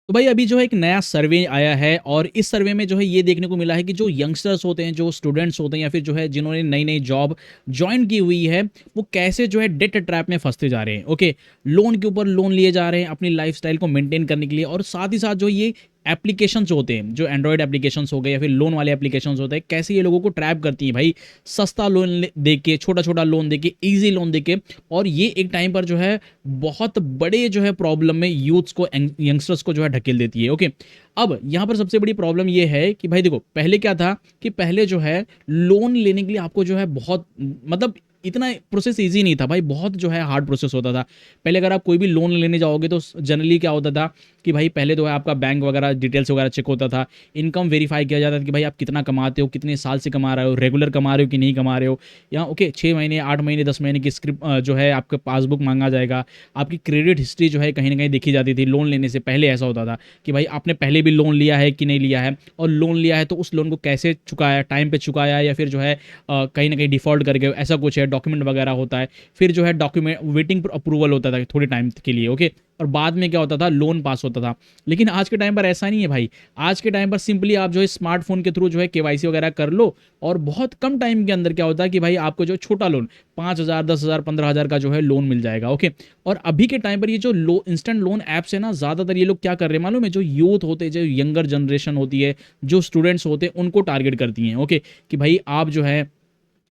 तो भाई अभी जो है एक नया सर्वे आया है और इस सर्वे में जो है ये देखने को मिला है कि जो यंगस्टर्स होते हैं, जो स्टूडेंट्स होते हैं या फिर जो है जिन्होंने नई नई जॉब ज्वाइन की हुई है, वो कैसे जो है डेट ट्रैप में फंसते जा रहे हैं। ओके, लोन के ऊपर लोन लिए जा रहे हैं अपनी लाइफस्टाइल को मेंटेन करने के लिए, और साथ ही साथ जो ये एप्लीकेशंस होते हैं, जो एंड्रॉयड एप्लीकेशंस हो गए या फिर लोन वाले एप्लीकेशंस होते हैं, कैसे ये लोगों को ट्रैप करती हैं भाई। सस्ता लोन दे के, छोटा छोटा लोन दे के, ईजी लोन दे के, और ये एक टाइम पर जो है बहुत बड़े जो है प्रॉब्लम में यूथ्स को, यंगस्टर्स को जो है ढकेल देती है। ओके, अब यहाँ पर सबसे बड़ी प्रॉब्लम ये है कि भाई देखो, पहले क्या था कि पहले जो है लोन लेने के लिए आपको जो है बहुत, मतलब इतना प्रोसेस इजी नहीं था भाई, बहुत जो है हार्ड प्रोसेस होता था। पहले अगर आप कोई भी लोन लेने जाओगे तो जनरली क्या होता था कि भाई पहले तो है आपका बैंक वगैरह डिटेल्स वगैरह चेक होता था, इनकम वेरीफाई किया जाता था कि भाई आप कितना कमाते हो, कितने साल से कमा रहे हो, रेगुलर कमा रहे हो कि नहीं कमा रहे हो। या ओके, 6 महीने, 8 महीने, 10 महीने की स्क्रिप्ट जो है आपके पासबुक मांगा जाएगा। आपकी क्रेडिट हिस्ट्री जो है कहीं ना कहीं देखी जाती थी। लोन लेने से पहले ऐसा होता था कि भाई आपने पहले भी लोन लिया है कि नहीं लिया है, और लोन लिया है तो उस लोन को कैसे चुकाया, टाइम पे चुकाया या फिर जो है कहीं ना कहीं डिफॉल्ट कर गए, ऐसा कुछ है, डॉक्यूमेंट वगैरह होता है। फिर जो है डॉक्यूमेंट वेटिंग अप्रूवल होता था थोड़े टाइम के लिए। ओके, और बाद में क्या होता था, लोन पास होता था। लेकिन आज के टाइम पर ऐसा नहीं है भाई। आज के टाइम पर सिंपली आप जो है स्मार्टफोन के थ्रू जो है केवाईसी वगैरह कर लो, और बहुत कम टाइम के अंदर क्या होता है कि भाई आपको जो छोटा लोन 5,000, 10,000, 15,000 का जो है लोन मिल जाएगा। ओके, और अभी के टाइम पर ये जो इंस्टेंट लोन ऐप्स है ना, ज़्यादातर ये लोग क्या कर रहे हैं मालूम है, जो यूथ होते हैं, जो यंगर जनरेशन होती है, जो स्टूडेंट्स होते हैं, उनको टारगेट करती हैं। ओके, कि भाई आप जो है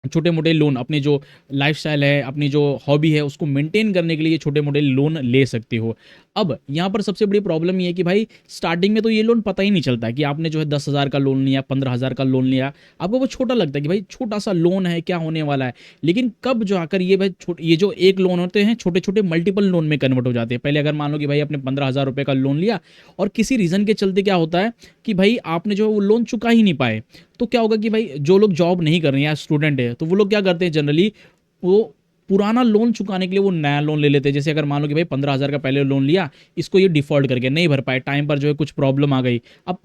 छोटे मोटे लोन, अपने जो लाइफस्टाइल है, अपनी जो हॉबी है, उसको मेंटेन करने के लिए छोटे मोटे लोन ले सकते हो। अब यहाँ पर सबसे बड़ी प्रॉब्लम ये है कि भाई स्टार्टिंग में तो ये लोन पता ही नहीं चलता कि आपने जो है 10,000 का लोन लिया, 15,000 का लोन लिया, आपको वो छोटा लगता है कि भाई छोटा सा लोन है, क्या होने वाला है। लेकिन कब जो आकर ये भाई ये जो एक लोन होते हैं, छोटे छोटे मल्टीपल लोन में कन्वर्ट हो जाते हैं। पहले अगर मान लो कि भाई आपने 15,000 रुपये का लोन लिया, और किसी रीज़न के चलते क्या होता है कि भाई आपने जो है वो लोन चुका ही नहीं पाए, तो क्या होगा कि भाई जो लोग जॉब नहीं कर रहे हैं या स्टूडेंट है, तो वो लोग क्या करते हैं जनरली, वो पुराना लोन चुकाने के लिए वो नया लोन ले लेते हैं। जैसे अगर मान लो कि भाई 15,000 का पहले लोन लिया, इसको ये डिफॉल्ट करके नहीं भर पाए, टाइम पर जो है कुछ प्रॉब्लम आ गई, अब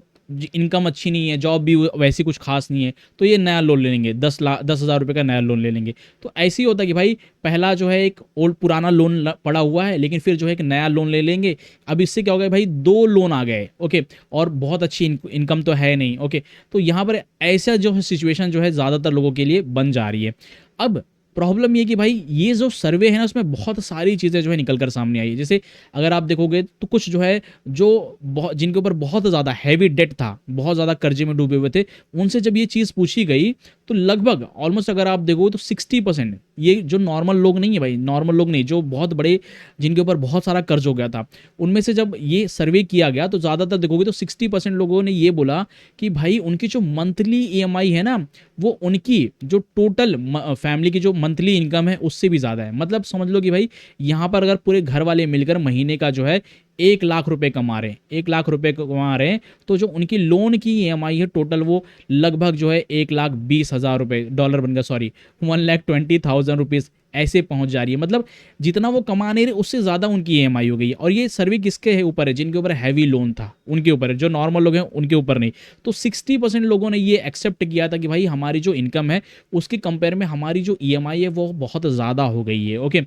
इनकम अच्छी नहीं है, जॉब भी वैसी कुछ खास नहीं है, तो ये नया लोन ले लेंगे, 10,000 रुपये का नया लोन ले लेंगे। तो ऐसे ही होता है कि भाई पहला जो है एक ओल्ड पुराना लोन पड़ा हुआ है, लेकिन फिर जो है एक नया लोन ले लेंगे। अब इससे क्या हो गया भाई, दो लोन आ गए। ओके, और बहुत अच्छी इनकम तो है नहीं। ओके, तो यहाँ पर ऐसा जो है सिचुएशन जो है ज़्यादातर लोगों के लिए बन जा रही है। अब प्रॉब्लम ये कि भाई ये जो सर्वे है ना, उसमें बहुत सारी चीज़ें जो है निकल कर सामने आई है। जैसे अगर आप देखोगे तो कुछ जो है, जो बहुत, जिनके ऊपर बहुत ज़्यादा हैवी डेट था, बहुत ज़्यादा कर्जे में डूबे हुए थे, उनसे जब ये चीज़ पूछी गई, तो लगभग ऑलमोस्ट अगर आप देखोगे तो 60%, ये जो नॉर्मल लोग नहीं है भाई, नॉर्मल लोग नहीं, जो बहुत बड़े, जिनके ऊपर बहुत सारा कर्ज हो गया था, उनमें से जब ये सर्वे किया गया तो ज़्यादातर देखोगे तो 60% लोगों ने ये बोला कि भाई उनकी जो मंथली ईएमआई है ना, वो उनकी जो टोटल फैमिली की जो मंथली इनकम है उससे भी ज़्यादा है। मतलब समझ लो कि भाई यहाँ पर अगर पूरे घर वाले मिलकर महीने का जो है 1 लाख रुपए कमा रहे हैं, 1 लाख रुपए कमा रहे हैं, तो जो उनकी लोन की ईएमआई है टोटल, वो लगभग जो है 1,20,000 रुपये, डॉलर बन गया, सॉरी, 1,20,000 रुपीज़ ऐसे पहुंच जा रही है। मतलब जितना वो कमा नहीं रहे उससे ज़्यादा उनकी ईएमआई हो गई है। और ये सर्वे किसके है ऊपर है, जिनके ऊपर हैवी लोन था उनके ऊपर है, जो नॉर्मल लोग हैं उनके ऊपर नहीं। तो 60% लोगों ने ये एक्सेप्ट किया था कि भाई हमारी जो इनकम है उसके कंपेयर में हमारी जो ईएमआई है वो बहुत ज़्यादा हो गई है। ओके,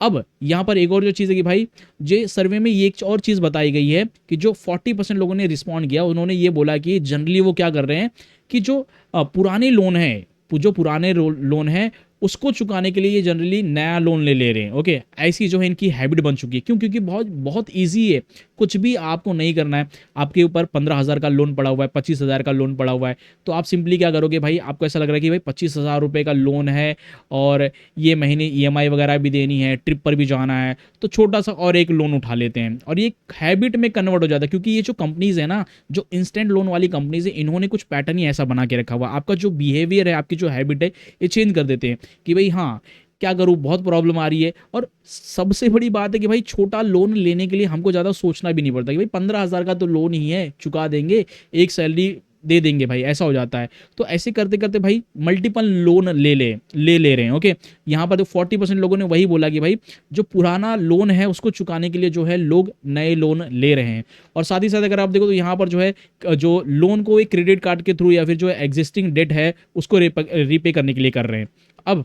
अब यहाँ पर एक और जो चीज़ है कि भाई जे सर्वे में ये एक और चीज़ बताई गई है कि जो 40% लोगों ने रिस्पॉन्ड किया, उन्होंने ये बोला कि जनरली वो क्या कर रहे हैं कि जो पुराने लोन है, जो पुराने लोन है उसको चुकाने के लिए ये जनरली नया लोन ले रहे हैं। ओके, ऐसी जो है इनकी हैबिट बन चुकी है। क्यों? क्योंकि बहुत बहुत ईजी है, कुछ भी आपको नहीं करना है। आपके ऊपर 15,000 का लोन पड़ा हुआ है, 25,000 का लोन पड़ा हुआ है, तो आप सिंपली क्या करोगे भाई, आपको ऐसा लग रहा है कि भाई 25,000 रुपये का लोन है और ये महीने ईएमआई वगैरह भी देनी है, ट्रिप पर भी जाना है, तो छोटा सा और एक लोन उठा लेते हैं, और ये हैबिट में कन्वर्ट हो जाता है। क्योंकि ये जो कंपनीज है ना, जो इंस्टेंट लोन वाली कंपनीज है, इन्होंने कुछ पैटर्न ही ऐसा बना के रखा हुआ, आपका जो बिहेवियर है, आपकी जो हैबिट है, ये चेंज कर देते हैं कि भाई हाँ, क्या करूँ, बहुत प्रॉब्लम आ रही है। और सबसे बड़ी बात है कि भाई छोटा लोन लेने के लिए हमको ज़्यादा सोचना भी नहीं पड़ता कि भाई 15,000 का तो लोन ही है, चुका देंगे, एक सैलरी दे देंगे भाई, ऐसा हो जाता है। तो ऐसे करते करते भाई मल्टीपल लोन ले रहे हैं। ओके, यहाँ पर तो 40% लोगों ने वही बोला कि भाई जो पुराना लोन है उसको चुकाने के लिए जो है लोग नए लोन ले रहे हैं। और साथ ही साथ अगर आप देखो तो यहाँ पर जो है जो लोन को एक क्रेडिट कार्ड के थ्रू या फिर जो एग्जिस्टिंग डेट है उसको रीपे करने के लिए कर रहे हैं। अब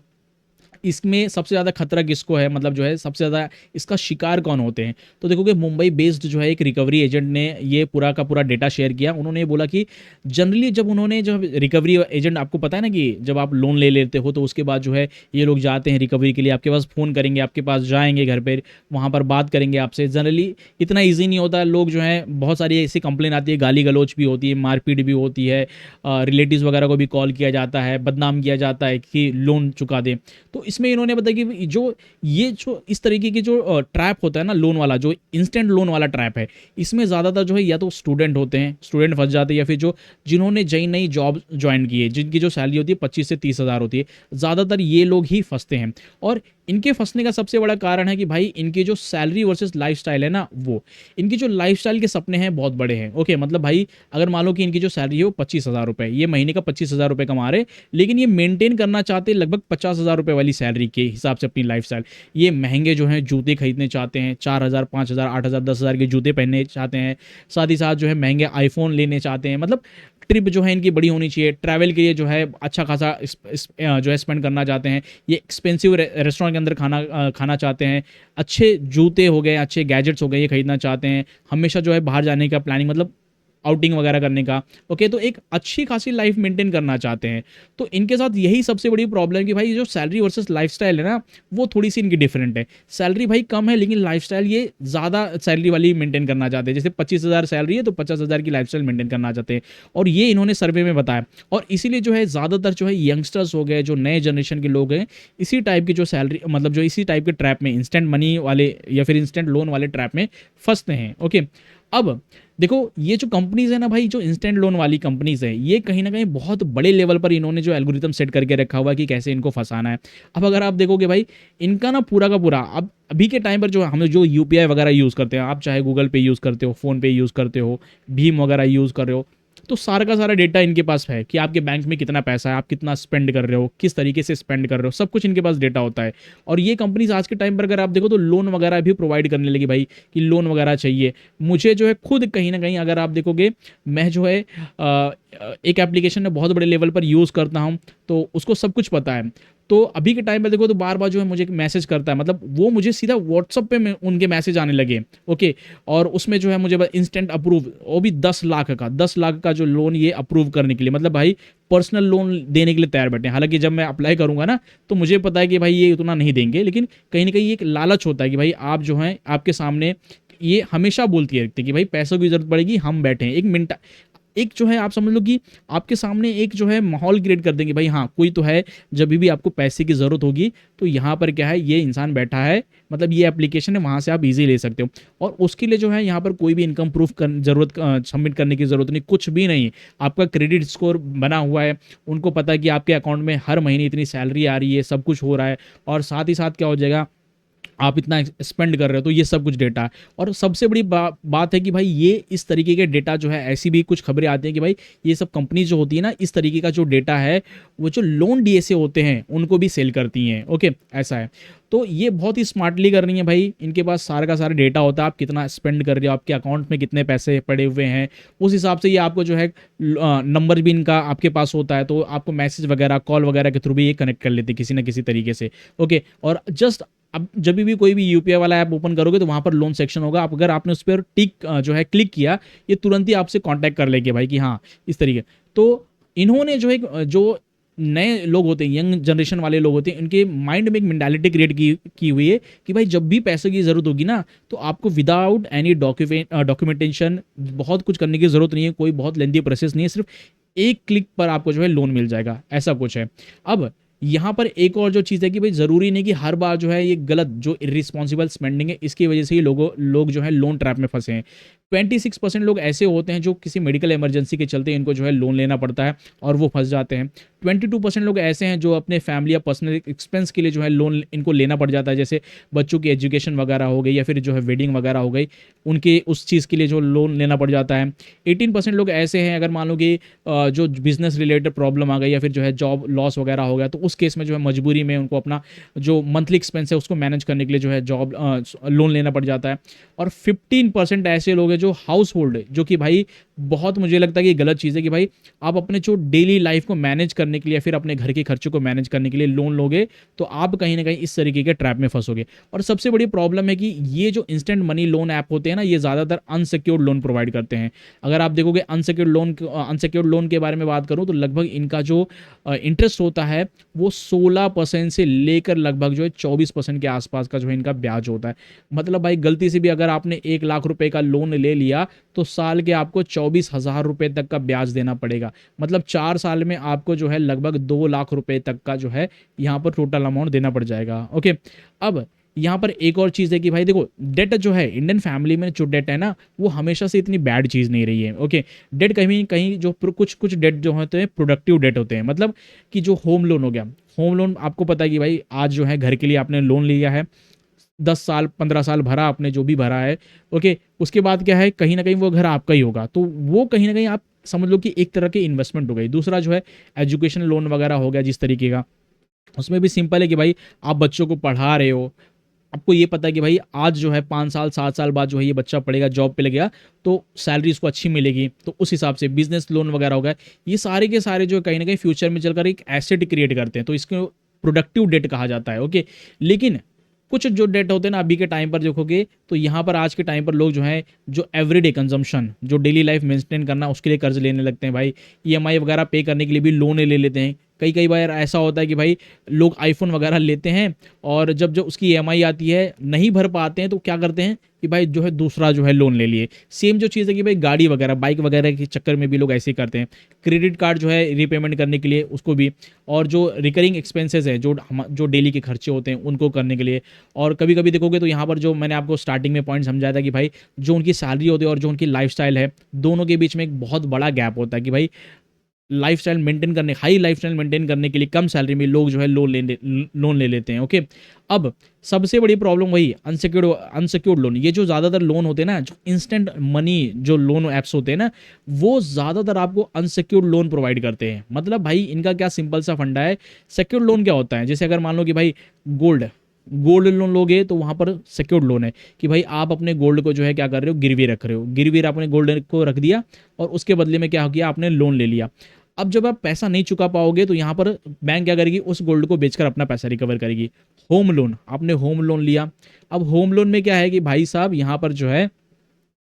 इसमें सबसे ज़्यादा खतरा किसको है, मतलब जो है सबसे ज़्यादा इसका शिकार कौन होते हैं? तो देखोगे मुंबई बेस्ड जो है एक रिकवरी एजेंट ने ये पूरा का पूरा डेटा शेयर किया। उन्होंने ये बोला कि जनरली जब उन्होंने जब रिकवरी एजेंट, आपको पता है ना कि जब आप लोन ले लेते हो तो उसके बाद जो है ये लोग जाते हैं रिकवरी के लिए, आपके पास फ़ोन करेंगे, आपके पास जाएँगे घर पे, वहाँ पर बात करेंगे आपसे। जनरली इतना ईज़ी नहीं होता, लोग जो हैं बहुत सारी ऐसी कंप्लेन आती है, गाली-गलौच भी होती है, मारपीट भी होती है, रिलेटिव्स वगैरह को भी कॉल किया जाता है, बदनाम किया जाता है कि लोन चुका दें। तो इसमें इन्होंने बताया कि जो ये जो इस तरीके की जो ट्रैप होता है ना लोन वाला, जो इंस्टेंट लोन वाला ट्रैप है, इसमें ज़्यादातर जो है या तो स्टूडेंट होते हैं, स्टूडेंट फंस जाते हैं, या फिर जो जिन्होंने नई नई जॉब ज्वाइन की है, जिनकी जो सैलरी होती है 25 से 30 हज़ार होती है, ज़्यादातर ये लोग ही फंसते हैं। और इनके फंसने का सबसे बड़ा कारण है कि भाई इनकी जो सैलरी वर्सेस लाइफस्टाइल है ना, वो इनकी जो लाइफस्टाइल के सपने हैं बहुत बड़े हैं। ओके, मतलब भाई अगर मान लो कि इनकी जो सैलरी है वो 25 हज़ार रुपये, ये महीने का 25 हज़ार रुपये कमा रहे, लेकिन ये मेंटेन करना चाहते हैं लगभग 50 हज़ार रुपये वाली सैलरी के हिसाब से अपनी लाइफस्टाइल। ये महंगे जो हैं जूते खरीदने चाहते हैं, 4 हज़ार, 5 हज़ार, 8 हज़ार, 10 हज़ार के जूते पहनने चाहते हैं, साथ ही साथ जो है महंगे आईफोन लेने चाहते हैं। मतलब ट्रिप जो है इनकी बड़ी होनी चाहिए, ट्रैवल के लिए जो है अच्छा खासा जो है स्पेंड करना चाहते हैं, ये एक्सपेंसिव रेस्टोरेंट के अंदर खाना चाहते हैं, अच्छे जूते हो गए, अच्छे गैजेट्स हो गए, ये खरीदना चाहते हैं, हमेशा जो है बाहर जाने का प्लानिंग, मतलब आउटिंग वगैरह करने का। ओके, तो एक अच्छी खासी लाइफ मेंटेन करना चाहते हैं। तो इनके साथ यही सबसे बड़ी प्रॉब्लम है कि भाई जो सैलरी वर्सेस लाइफस्टाइल है ना, वो थोड़ी सी इनकी डिफरेंट है। सैलरी भाई कम है, लेकिन लाइफस्टाइल ये ज़्यादा सैलरी वाली मेंटेन करना चाहते हैं। जैसे 25 हज़ार सैलरी है तो 50 हज़ार की लाइफस्टाइल मेंटेन करना चाहते हैं, और ये इन्होंने सर्वे में बताया। और इसीलिए जो है ज़्यादातर जो है यंगस्टर्स हो गए, जो नए जनरेशन के लोग हैं, इसी टाइप की जो सैलरी, मतलब जो इसी टाइप के ट्रैप में, इंस्टेंट मनी वाले या फिर इंस्टेंट लोन वाले ट्रैप में फंसते हैं। ओके, अब देखो ये जो कंपनीज़ है ना भाई, जो इंस्टेंट लोन वाली कंपनीज़ है, ये कहीं न कहीं बहुत बड़े लेवल पर इन्होंने जो एल्गोरिथम सेट करके रखा हुआ है कि कैसे इनको फँसाना है। अब अगर आप देखोगे भाई, इनका ना पूरा का पूरा, अब अभी के टाइम पर जो हम जो यूपीआई वगैरह यूज़ करते हैं, आप चाहे गूगल पे यूज़ करते हो, फ़ोन पे यूज़ करते हो, भीम वगैरह यूज़ कर रहे हो, तो सारा का सारा डेटा इनके पास है कि आपके बैंक में कितना पैसा है, आप कितना स्पेंड कर रहे हो, किस तरीके से स्पेंड कर रहे हो, सब कुछ इनके पास डेटा होता है। और ये कंपनीज़ आज के टाइम पर अगर आप देखो तो लोन वगैरह भी प्रोवाइड करने लगी भाई, कि लोन वगैरह चाहिए। मुझे जो है खुद कहीं न कहीं अगर आप देखोगे, मैं जो है एक एप्लीकेशन में बहुत बड़े लेवल पर यूज़ करता हूँ, तो उसको सब कुछ पता है। तो अभी के टाइम पे देखो तो बार-बार जो है मुझे मैसेज करता है, मतलब वो मुझे सीधा व्हाट्सएप पे में उनके मैसेज आने लगे। ओके, और उसमें जो है मुझे इंस्टेंट अप्रूव, वो भी 10 लाख का, 10 लाख का जो लोन ये अप्रूव करने के लिए, मतलब भाई पर्सनल लोन देने के लिए तैयार बैठे हैं। हालाँकि जब मैं अप्लाई करूँगा ना, तो मुझे पता है कि भाई ये उतना नहीं देंगे, लेकिन कहीं न कहीं एक लालच होता है कि भाई आप जो हैं, आपके सामने ये हमेशा बोलती रहती है कि भाई पैसों की ज़रूरत पड़ेगी, हम बैठे हैं। एक जो है आप समझ लो कि आपके सामने एक जो है माहौल क्रिएट कर देंगे, भाई हाँ, कोई तो है, जब भी आपको पैसे की ज़रूरत होगी तो यहाँ पर क्या है, ये इंसान बैठा है, मतलब ये एप्लीकेशन है, वहाँ से आप ईज़ी ले सकते हो। और उसके लिए जो है यहाँ पर कोई भी इनकम प्रूफ सबमिट करने की ज़रूरत नहीं, कुछ भी नहीं। आपका क्रेडिट स्कोर बना हुआ है, उनको पता है कि आपके अकाउंट में हर महीने इतनी सैलरी आ रही है, सब कुछ हो रहा है, और साथ ही साथ क्या हो जाएगा, आप इतना स्पेंड कर रहे हो, तो ये सब कुछ डेटा है। और सबसे बड़ी बात है कि भाई ये इस तरीके के डेटा जो है, ऐसी भी कुछ खबरें आती हैं कि भाई ये सब कंपनी जो होती है ना, इस तरीके का जो डेटा है, वो जो लोन डीएसए होते हैं उनको भी सेल करती हैं। ओके, ऐसा है। तो ये बहुत ही स्मार्टली कर रही है भाई, इनके पास सारा का सारा डेटा होता है, आप कितना स्पेंड कर रहे हो, आपके अकाउंट में कितने पैसे पड़े हुए हैं, उस हिसाब से ये आपको जो है नंबर भी इनका आपके पास होता है, तो आपको मैसेज वगैरह, कॉल वगैरह के थ्रू भी ये कनेक्ट कर लेते हैं किसी ना किसी तरीके से। ओके, और जस्ट अब जब भी कोई भी यूपीआई वाला ऐप ओपन करोगे तो वहाँ पर लोन सेक्शन होगा, आप अगर आपने उस पर टिक जो है क्लिक किया, ये तुरंत ही आपसे कांटेक्ट कर लेंगे भाई कि हाँ, इस तरीके। तो इन्होंने जो एक जो नए लोग होते हैं, यंग जनरेशन वाले लोग होते हैं, इनके माइंड में एक मेंटालिटी क्रिएट की हुई है कि भाई जब भी पैसे की ज़रूरत होगी ना, तो आपको विदाउट एनी डॉक्यूमेंटेशन बहुत कुछ करने की ज़रूरत नहीं है, कोई बहुत लेंथी प्रोसेस नहीं है, सिर्फ एक क्लिक पर आपको जो है लोन मिल जाएगा, ऐसा कुछ है। अब यहाँ पर एक और जो चीज़ है कि भाई ज़रूरी नहीं कि हर बार जो है ये गलत, जो इर्रिस्पॉन्सिबल स्पेंडिंग है, इसकी वजह से ही लोग जो है लोन ट्रैप में फंसे हैं। 26% लोग ऐसे होते हैं जो किसी मेडिकल इमरजेंसी के चलते इनको जो है लोन लेना पड़ता है और वो फंस जाते हैं। 22% लोग ऐसे हैं जो अपने फैमिली या पर्सनल एक्सपेंस के लिए जो है लोन इनको लेना पड़ जाता है, जैसे बच्चों की एजुकेशन वगैरह हो गई या फिर जो है वेडिंग वगैरह हो गई, उनके उस चीज़ के लिए जो लोन लेना पड़ जाता है। 18% लोग ऐसे हैं, अगर मान लो कि जो बिजनेस रिलेटेड प्रॉब्लम आ गई या फिर जो है जॉब लॉस वगैरह हो गया, तो उस केस में जो है मजबूरी में उनको अपना जो मंथली एक्सपेंस है उसको मैनेज करने के लिए जो है जॉब लोन लेना पड़ जाता है। और 15% ऐसे लोग हैं आपका जो हाउस होल्ड, जो कि भाई बहुत मुझे लगता है कि गलत चीज़ है कि भाई आप अपने जो डेली लाइफ को मैनेज करने के लिए, फिर अपने घर के खर्चों को मैनेज करने के लिए लोन लोगे, तो आप कहीं ना कहीं इस तरीके के ट्रैप में फंसोगे। और सबसे बड़ी प्रॉब्लम है कि ये जो इंस्टेंट मनी लोन ऐप होते हैं ना, ये ज़्यादातर अनसिक्योर्ड लोन प्रोवाइड करते हैं। अगर आप देखोगे अनसिक्योर्ड लोन के बारे में बात करूँ तो लगभग इनका जो इंटरेस्ट होता है वो 16% से लेकर लगभग जो है 24% के आसपास का जो है इनका ब्याज होता है। मतलब भाई गलती से भी अगर आपने 1 लाख रुपए का लोन ले लिया तो साल के आपको 24,000 रुपए तक का ब्याज देना पड़ेगा। मतलब 4 साल में आपको जो है लगभग 2 लाख रुपए तक का जो है यहाँ पर टोटल अमाउंट देना पड़ जाएगा। ओके, अब यहाँ पर एक और चीज़ है कि भाई देखो, डेट जो है इंडियन फैमिली में जो डेट है ना, वो हमेशा से इतनी बैड चीज़ नहीं रही है। ओके, डेट कहीं कहीं जो कुछ कुछ डेट जो होते हैं प्रोडक्टिव डेट होते हैं। मतलब कि जो होम लोन हो गया, होम लोन आपको पता है कि भाई आज जो है घर के लिए आपने लोन लिया है, 10 साल 15 साल भरा आपने, जो भी भरा है। ओके, उसके बाद क्या है, कहीं ना कहीं वो घर आपका ही होगा, तो वो कहीं ना कहीं आप समझ लो कि एक तरह की इन्वेस्टमेंट हो गई। दूसरा जो है एजुकेशन लोन वगैरह हो गया जिस तरीके का, उसमें भी सिंपल है कि भाई आप बच्चों को पढ़ा रहे हो, आपको ये पता है कि भाई आज जो है 5 साल 7 साल बाद जो है ये बच्चा पढ़ेगा, जॉब पे लगेगा, तो सैलरी उसको अच्छी मिलेगी, तो उस हिसाब से बिजनेस लोन वगैरह हो गया। ये सारे के सारे जो कहीं ना कहीं फ्यूचर में चलकर एक एसेट क्रिएट करते हैं, तो इसको प्रोडक्टिव डेट कहा जाता है। ओके, लेकिन कुछ जो डेट होते हैं ना अभी के टाइम पर देखोगे तो यहाँ पर आज के टाइम पर लोग जो है जो एवरीडे कंजम्पशन, जो डेली लाइफ मेंटेन करना, उसके लिए कर्ज लेने लगते हैं भाई। ईएमआई वगैरह पे करने के लिए भी लोन ले लेते हैं। कई कई बार ऐसा होता है कि भाई लोग आईफोन वगैरह लेते हैं और जब जो उसकी ईएमआई आती है नहीं भर पाते हैं तो क्या करते हैं कि भाई जो है दूसरा जो है लोन ले लिए। सेम जो चीज़ है कि भाई गाड़ी वगैरह बाइक वगैरह के चक्कर में भी लोग ऐसे ही करते हैं। क्रेडिट कार्ड जो है रीपेमेंट करने के लिए उसको भी, और जो रिकरिंग एक्सपेंसेस है, जो डेली के खर्चे होते हैं उनको करने के लिए। और कभी कभी देखोगे तो यहाँ पर जो मैंने आपको स्टार्टिंग में पॉइंट समझाया था कि भाई जो उनकी सैलरी होती है और जो उनकी लाइफस्टाइल है, दोनों के बीच में एक बहुत बड़ा गैप होता है कि भाई लाइफस्टाइल मेंटेन करने, हाई लाइफस्टाइल मेंटेन करने के लिए कम सैलरी में लोग जो है लोन ले लेते हैं। ओके, अब सबसे बड़ी प्रॉब्लम वही अनसिक्योर्ड लोन। ये जो ज़्यादातर लोन होते हैं ना, जो इंस्टेंट मनी जो लोन ऐप्स होते हैं ना, वो ज़्यादातर आपको अनसिक्योर्ड लोन प्रोवाइड करते हैं। मतलब भाई इनका क्या सिंपल सा फंडा है। सिक्योर्ड लोन क्या होता है, जैसे अगर मान लो कि भाई गोल्ड लोन लोगे तो वहाँ पर सिक्योर्ड लोन है कि भाई आप अपने गोल्ड को जो है क्या कर रहे हो, गिरवी रख रहे हो, गिरवी आपने गोल्ड को रख दिया और उसके बदले में क्या हो गया, आपने लोन ले लिया। अब जब आप पैसा नहीं चुका पाओगे तो यहाँ पर बैंक क्या करेगी, उस गोल्ड को बेचकर अपना पैसा रिकवर करेगी। होम लोन, आपने होम लोन लिया। अब होम लोन में क्या है कि भाई साहब यहाँ पर जो है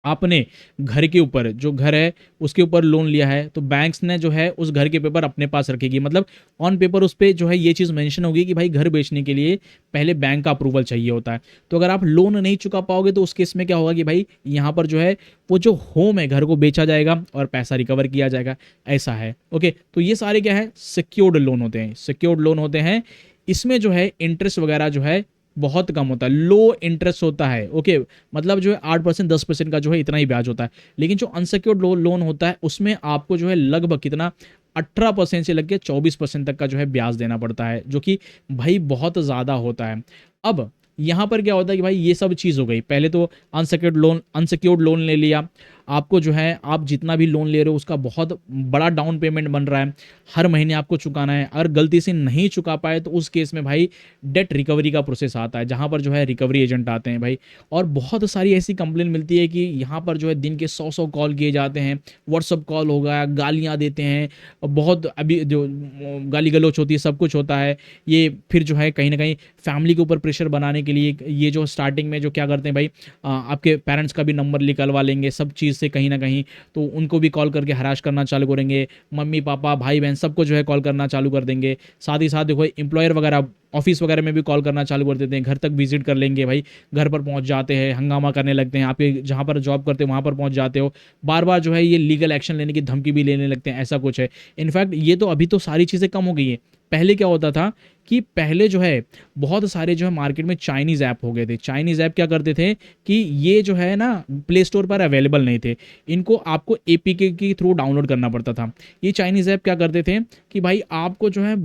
आपने घर के ऊपर, जो घर है उसके ऊपर लोन लिया है, तो बैंक्स ने जो है उस घर के पेपर अपने पास रखेगी। मतलब ऑन पेपर उस पर जो है ये चीज़ मेंशन होगी कि भाई घर बेचने के लिए पहले बैंक का अप्रूवल चाहिए होता है। तो अगर आप लोन नहीं चुका पाओगे तो उस केस में क्या होगा कि भाई यहाँ पर जो है वो जो होम है, घर को बेचा जाएगा और पैसा रिकवर किया जाएगा, ऐसा है। ओके, तो ये सारे क्या है, सिक्योर्ड लोन होते हैं। सिक्योर्ड लोन होते हैं, इसमें जो है इंटरेस्ट वगैरह जो है बहुत कम होता है, लो इंटरेस्ट होता है। ओके, मतलब जो है 8% 10% का जो है इतना ही ब्याज होता है। लेकिन जो अनसिक्योर्ड लोन होता है उसमें आपको जो है लगभग कितना 18% से लग के 24% तक का जो है ब्याज देना पड़ता है, जो कि भाई बहुत ज़्यादा होता है। अब यहाँ पर क्या होता है कि भाई ये सब चीज़ हो गई, पहले तो अनसिक्योर्ड लोन ले लिया। आपको जो है आप जितना भी लोन ले रहे हो उसका बहुत बड़ा डाउन पेमेंट बन रहा है, हर महीने आपको चुकाना है। अगर गलती से नहीं चुका पाए तो उस केस में भाई डेट रिकवरी का प्रोसेस आता है, जहाँ पर जो है रिकवरी एजेंट आते हैं भाई। और बहुत सारी ऐसी कंप्लेन मिलती है कि यहाँ पर जो है दिन के 100 कॉल किए जाते हैं, व्हाट्सअप कॉल हो गया, गालियाँ देते हैं, बहुत अभी जो गाली गलौच होती है, सब कुछ होता है। ये फिर जो है कहीं ना कहीं फैमिली के ऊपर प्रेशर बनाने के लिए ये जो स्टार्टिंग में जो क्या करते हैं भाई, आपके पेरेंट्स का भी नंबर निकलवा लेंगे सब चीज़ से कहीं ना कहीं, तो उनको भी कॉल करके हराश करना चालू करेंगे। मम्मी पापा भाई बहन सबको जो है कॉल करना चालू कर देंगे। साथ ही साथ देखो एम्प्लॉयर वगैरह ऑफिस वगैरह में भी कॉल करना चालू कर देते हैं, घर तक विजिट कर लेंगे भाई, घर पर पहुंच जाते हैं, हंगामा करने लगते हैं, आपके जहां पर जॉब करते हो वहां पर पहुंच जाते हो, बार बार जो है ये लीगल एक्शन लेने की धमकी भी लेने लगते हैं, ऐसा कुछ है। इनफैक्ट ये तो अभी तो सारी चीज़ें कम हो गई हैं। पहले क्या होता था कि पहले जो है बहुत सारे जो है मार्केट में चाइनीज़ ऐप हो गए थे। चाइनीज़ ऐप क्या करते थे कि ये जो है ना प्ले स्टोर पर अवेलेबल नहीं थे, इनको आपको एपीके के थ्रू डाउनलोड करना पड़ता था। ये चाइनीज़ ऐप क्या करते थे कि भाई आपको जो है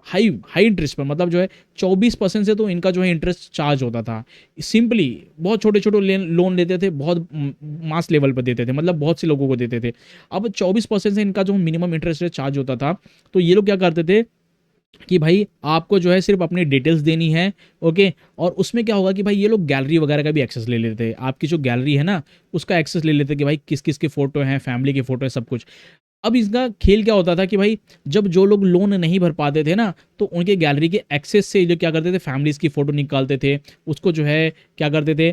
हाई हाई इंटरेस्ट पर, मतलब जो है 24% से तो इनका जो है इंटरेस्ट चार्ज होता था। सिंपली बहुत छोटे छोटे लोन लेते थे, बहुत मास लेवल पर देते थे, मतलब बहुत से लोगों को देते थे। अब 24% से इनका जो मिनिमम इंटरेस्ट रेट चार्ज होता था, तो ये लोग क्या करते थे कि भाई आपको जो है सिर्फ अपनी डिटेल्स देनी है। ओके, और उसमें क्या होगा कि भाई ये लोग गैलरी वगैरह का भी एक्सेस ले लेते हैं, आपकी जो गैलरी है ना उसका एक्सेस ले लेते हैं कि भाई किस किस के फोटो हैं, फैमिली के फोटो है, सब कुछ। अब इसका खेल क्या होता था कि भाई जब जो लोग लोन नहीं भर पाते थे ना, तो उनके गैलरी के एक्सेस से जो क्या करते थे, फैमिलीज की फ़ोटो निकालते थे, उसको जो है क्या करते थे,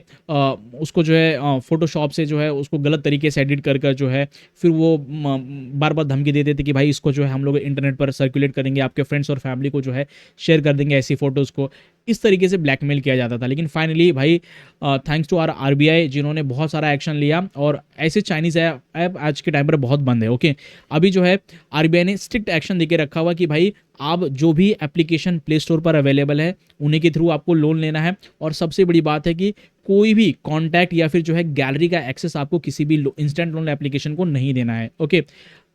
उसको जो है फ़ोटोशॉप से जो है उसको गलत तरीके से एडिट कर कर जो है फिर वो बार बार धमकी देते थे कि भाई इसको जो है हम लोग इंटरनेट पर सर्कुलेट करेंगे, आपके फ्रेंड्स और फैमिली को जो है शेयर कर देंगे ऐसी फ़ोटोज़ को। इस तरीके से ब्लैकमेल किया जाता था। लेकिन फाइनली भाई थैंक्स टू आर आरबीआई जिन्होंने बहुत सारा एक्शन लिया, और ऐसे चाइनीज़ ऐप आज के टाइम पर बहुत बंद है। ओके, अभी जो है आरबीआई ने स्ट्रिक्ट एक्शन देके रखा हुआ कि भाई आप जो भी एप्लीकेशन प्ले स्टोर पर अवेलेबल है उन्हीं के थ्रू आपको लोन लेना है। और सबसे बड़ी बात है कि कोई भी कॉन्टैक्ट या फिर जो है गैलरी का एक्सेस आपको किसी भी इंस्टेंट लोन एप्लीकेशन को नहीं देना है। ओके,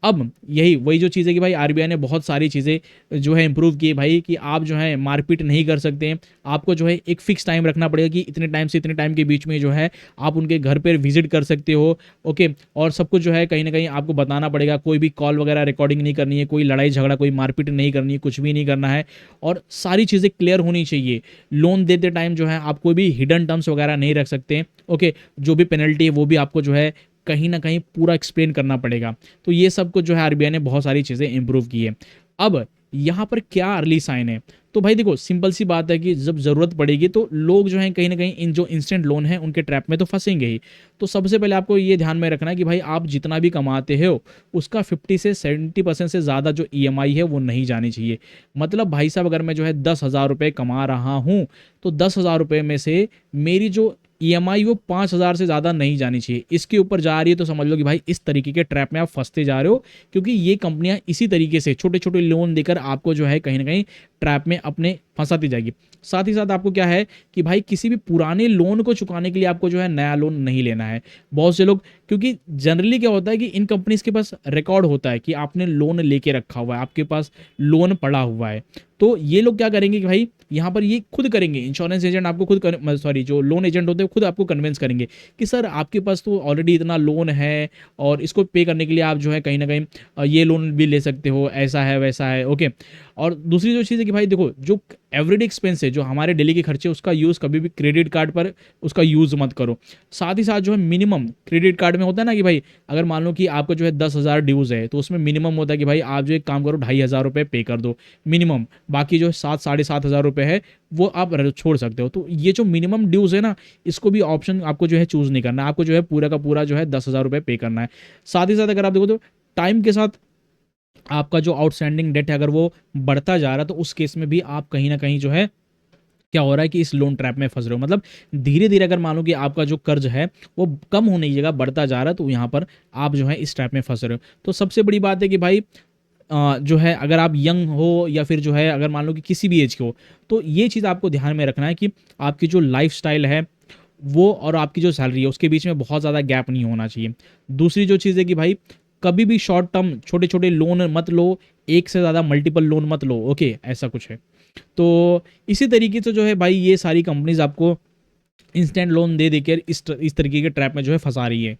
अब यही वही जो चीज़ है कि भाई आरबीआई ने बहुत सारी चीज़ें जो है इंप्रूव की भाई, कि आप जो है मारपीट नहीं कर सकते हैं। आपको जो है एक फिक्स टाइम रखना पड़ेगा कि इतने टाइम से इतने टाइम के बीच में जो है आप उनके घर पर विजिट कर सकते हो। ओके, और सब कुछ जो है कहीं ना कहीं आपको बताना पड़ेगा, कोई भी कॉल वगैरह रिकॉर्डिंग नहीं करनी है, कोई लड़ाई झगड़ा कोई मारपीट नहीं करनी है, कुछ भी नहीं करना है, और सारी चीज़ें क्लियर होनी चाहिए। लोन देते टाइम जो है आप कोई भी हिडन टर्म्स वगैरह नहीं रख सकते। ओके, जो भी पेनल्टी है वो भी आपको जो है कहीं ना कहीं पूरा एक्सप्लेन करना पड़ेगा। तो ये सब कुछ जो है आरबीआई ने बहुत सारी चीज़ें इंप्रूव की है। अब यहाँ पर क्या अर्ली साइन है, तो भाई देखो सिंपल सी बात है कि जब ज़रूरत पड़ेगी तो लोग जो हैं कहीं ना कहीं इन जो इंस्टेंट लोन है उनके ट्रैप में तो फंसेंगे ही। तो सबसे पहले आपको ये ध्यान में रखना है कि भाई आप जितना भी कमाते हो उसका 50 से 70% से ज़्यादा जो ईएमआई है वो नहीं जानी चाहिए। मतलब भाई साहब अगर मैं जो है 10,000 रुपये कमा रहा हूँ तो 10,000 रुपये में से मेरी जो ईएमआई वो 5,000 से ज़्यादा नहीं जानी चाहिए। इसके ऊपर जा रही है तो समझ लो कि भाई इस तरीके के ट्रैप में आप फंसते जा रहे हो, क्योंकि ये कंपनियां इसी तरीके से छोटे छोटे लोन देकर आपको जो है कहीं ना कहीं ट्रैप में अपने फंसाती जाएगी। साथ ही साथ आपको क्या है कि भाई किसी भी पुराने लोन को चुकाने के लिए आपको जो है नया लोन नहीं लेना है। बहुत से लोग, क्योंकि जनरली क्या होता है कि इन कंपनीज के पास रिकॉर्ड होता है कि आपने लोन लेके रखा हुआ है, आपके पास लोन पड़ा हुआ है, तो ये लोग क्या करेंगे कि भाई यहाँ पर ये खुद करेंगे, इंश्योरेंस एजेंट आपको खुद सॉरी जो लोन एजेंट होते हैं खुद आपको कन्विंस करेंगे कि सर आपके पास तो ऑलरेडी इतना लोन है और इसको पे करने के लिए आप जो है कहीं ना कहीं ये लोन भी ले सकते हो, ऐसा है वैसा है। ओके, और दूसरी जो चीज़ है कि भाई देखो जो एवरीडे एक्सपेंस है, जो हमारे डेली के खर्चे, उसका यूज़ कभी भी क्रेडिट कार्ड पर उसका यूज़ मत करो। साथ ही साथ जो है मिनिमम क्रेडिट कार्ड में होता है ना कि भाई अगर मान लो कि आपको जो है 10,000 ड्यूज़ है तो उसमें मिनिमम होता है कि भाई आप जो एक काम करो 2,500 रुपये पे कर दो मिनिमम, बाकी जो 7-7,500 रुपये है वो आप छोड़ सकते हो। तो ये जो मिनिमम ड्यूज़ है ना, इसको भी ऑप्शन आपको जो है चूज़ नहीं करना है, आपको जो है पूरा का पूरा जो है 10,000 रुपये पे करना है। साथ ही साथ अगर आप देखो तो टाइम के साथ आपका जो आउटस्टैंडिंग डेट है अगर वो बढ़ता जा रहा है तो उस केस में भी आप कहीं ना कहीं जो है क्या हो रहा है कि इस लोन ट्रैप में फंस रहे हो। मतलब धीरे धीरे अगर मान लो कि आपका जो कर्ज है वो कम होने की जगह बढ़ता जा रहा है, तो यहाँ पर आप जो है इस ट्रैप में फंस रहे हो। तो सबसे बड़ी बात है कि भाई जो है अगर आप यंग हो या फिर जो है अगर मान लो कि किसी भी एज के हो, तो ये चीज़ आपको ध्यान में रखना है कि आपकी जो लाइफ स्टाइल है वो और आपकी जो सैलरी है उसके बीच में बहुत ज़्यादा गैप नहीं होना चाहिए। दूसरी जो चीज़ है कि भाई कभी भी शॉर्ट टर्म छोटे छोटे लोन मत लो, एक से ज़्यादा मल्टीपल लोन मत लो। ओके, ऐसा कुछ है। तो इसी तरीके से जो है भाई ये सारी कंपनीज आपको इंस्टेंट लोन दे देकर इस तरीके के ट्रैप में जो है फंसा रही है।